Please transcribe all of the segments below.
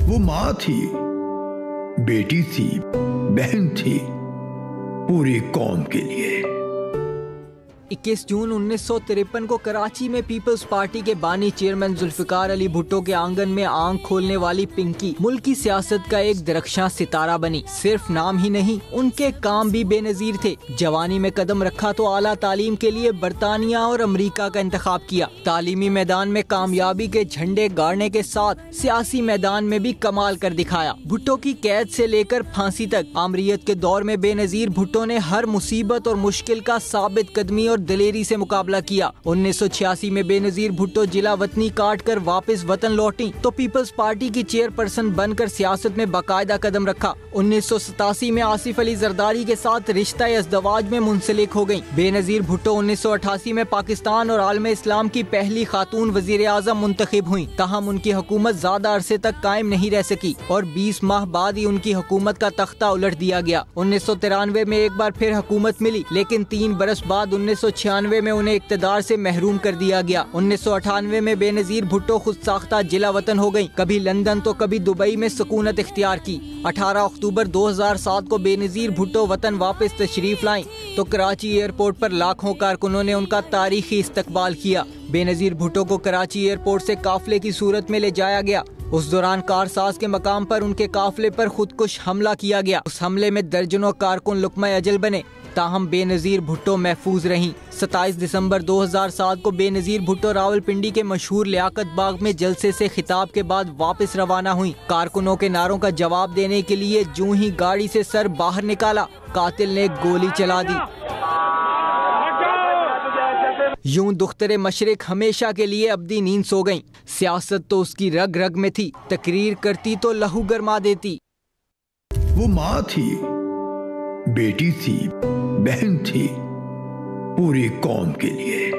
वो माँ थी, बेटी थी, बहन थी, पूरी कौम के लिए। 21 जून 1953 को कराची में पीपल्स पार्टी के बानी चेयरमैन जुल्फिकार अली भुट्टो के आंगन में आंख खोलने वाली पिंकी मुल्क की सियासत का एक दरख्शां सितारा बनी। सिर्फ नाम ही नहीं, उनके काम भी बेनजीर थे। जवानी में कदम रखा तो आला तालीम के लिए बरतानिया और अमरीका का इंतखाब किया। तालीमी मैदान में कामयाबी के झंडे गाड़ने के साथ सियासी मैदान में भी कमाल कर दिखाया। भुट्टो की कैद से लेकर फांसी तक आमरीयत के दौर में बेनजीर भुट्टो ने हर मुसीबत और मुश्किल का साबित कदमी और दलेरी से मुकाबला किया। 1986 में बेनजीर भुट्टो जिला वतनी काट कर वापस वतन लौटी तो पीपल्स पार्टी की चेयरपर्सन बनकर सियासत में बाकायदा कदम रखा। 1987 में आसिफ अली जरदारी के साथ रिश्ता अज़दवाज में मुंसलिक हो गयी। बेनजीर भुट्टो 1988 में पाकिस्तान और आलम इस्लाम की पहली खातून वजीर आज़म मुंतखब हुई। ताहम उनकी हुकूमत ज्यादा अरसे तक कायम नहीं रह सकी और 20 माह बाद ही उनकी हुकूमत का तख्ता उलट दिया गया। 1993 में एक बार फिर हुकूमत मिली, लेकिन 3 बरस बाद 1996 में उन्हें इक्तदार से महरूम कर दिया गया। 1998 में बेनजीर भुट्टो खुद साख्ता जिला वतन हो गयी। कभी लंदन तो कभी दुबई में सुकूनत इख्तियार की। 18 अक्टूबर 2007 को बेनजीर भुट्टो वतन वापस तशरीफ लाई तो कराची एयरपोर्ट पर लाखों कारकुनों ने उनका तारीखी इस्तकबाल किया। बेनजीर भुट्टो को कराची एयरपोर्ट से काफिले की सूरत में ले जाया गया। उस दौरान कारसाज के मकाम पर उनके काफिले पर खुदकुश हमला किया गया। उस हमले में दर्जनों कारकुन लुक्मा अजल बने, ताहम बेनजीर भुट्टो महफूज रहीं। 27 दिसंबर 2007 को बेनजीर भुट्टो रावलपिंडी के मशहूर लियाकत बाग में जलसे से खिताब के बाद वापस रवाना हुई। कारकुनों के नारों का जवाब देने के लिए जूं ही गाड़ी से सर बाहर निकाला, कातिल ने गोली चला दी। यूं दुख्तरे मशरिक हमेशा के लिए अब्दी नींद सो गईं। सियासत तो उसकी रग रग में थी, तकरीर करती तो लहू गरमा देती। वो माँ थी, बेटी थी, बहन थी, पूरी कौम के लिए।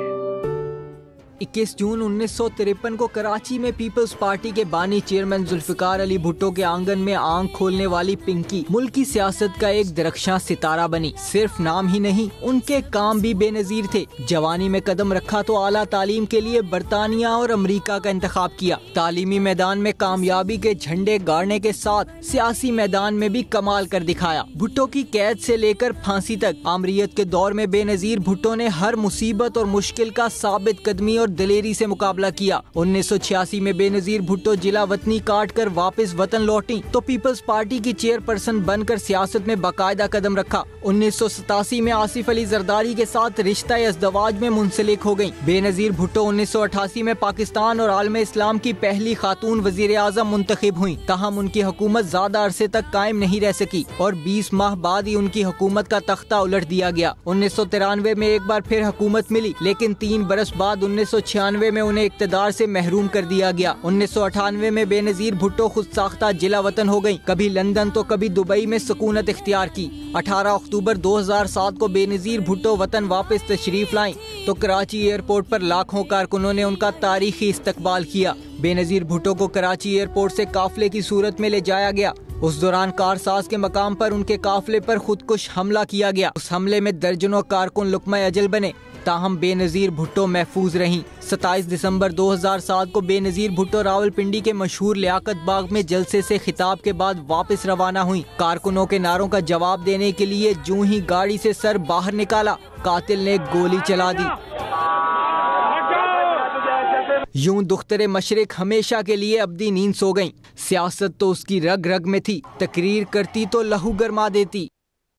21 जून 1953 को कराची में पीपल्स पार्टी के बानी चेयरमैन जुल्फिकार अली भुट्टो के आंगन में आंख खोलने वाली पिंकी मुल्क की सियासत का एक दरख्शां सितारा बनी। सिर्फ नाम ही नहीं, उनके काम भी बेनजीर थे। जवानी में कदम रखा तो आला तालीम के लिए बरतानिया और अमरीका का इंतखाब किया। तालीमी मैदान में कामयाबी के झंडे गाड़ने के साथ सियासी मैदान में भी कमाल कर दिखाया। भुट्टो की कैद से लेकर फांसी तक आमरीयत के दौर में बेनजीर भुट्टो ने हर मुसीबत और मुश्किल का साबित कदमी और दलेरी से मुकाबला किया। 1986 में बेनजीर भुट्टो जिला वतनी काट कर वापस वतन लौटी तो पीपल्स पार्टी की चेयरपर्सन बनकर सियासत में बाकायदा कदम रखा। 1987 में आसिफ अली जरदारी के साथ रिश्ता अज़दवाज में मुंसलिक हो गयी। बेनजीर भुट्टो 1988 में पाकिस्तान और आलम इस्लाम की पहली खातून वजीर आज़म मुंतखब हुई। ताहम उनकी हुकूमत ज्यादा अरसे तक कायम नहीं रह सकी और 20 माह बाद ही उनकी हुकूमत का तख्ता उलट दिया गया। 1993 में एक बार फिर हुकूमत मिली, लेकिन 3 बरस बाद 1996 में उन्हें इक्तदार से महरूम कर दिया गया। 1998 में बेनजीर भुट्टो खुद साख्ता जिला वतन हो गयी। कभी लंदन तो कभी दुबई में सुकूनत इख्तियार की। 18 अक्टूबर 2007 को बेनजीर भुट्टो वतन वापस तशरीफ लाई तो कराची एयरपोर्ट पर लाखों कारकुनों ने उनका तारीखी इस्तकबाल किया। बेनजीर भुट्टो को कराची एयरपोर्ट से काफिले की सूरत में ले जाया गया। उस दौरान कारसाज के मकाम पर उनके काफिले पर खुदकुश हमला किया गया। उस हमले में दर्जनों कारकुन लुक्मा अजल बने, ताहम बेनजीर भुट्टो महफूज रहीं। 27 दिसंबर 2007 को बेनजीर भुट्टो रावलपिंडी के मशहूर लियाकत बाग में जलसे से खिताब के बाद वापस रवाना हुई। कारकुनों के नारों का जवाब देने के लिए जूं ही गाड़ी से सर बाहर निकाला, कातिल ने गोली चला दी। यूं दुख्तरे मशरिक हमेशा के लिए अब्दी नींद सो गईं। सियासत तो उसकी रग रग में थी, तकरीर करती तो लहू गरमा देती।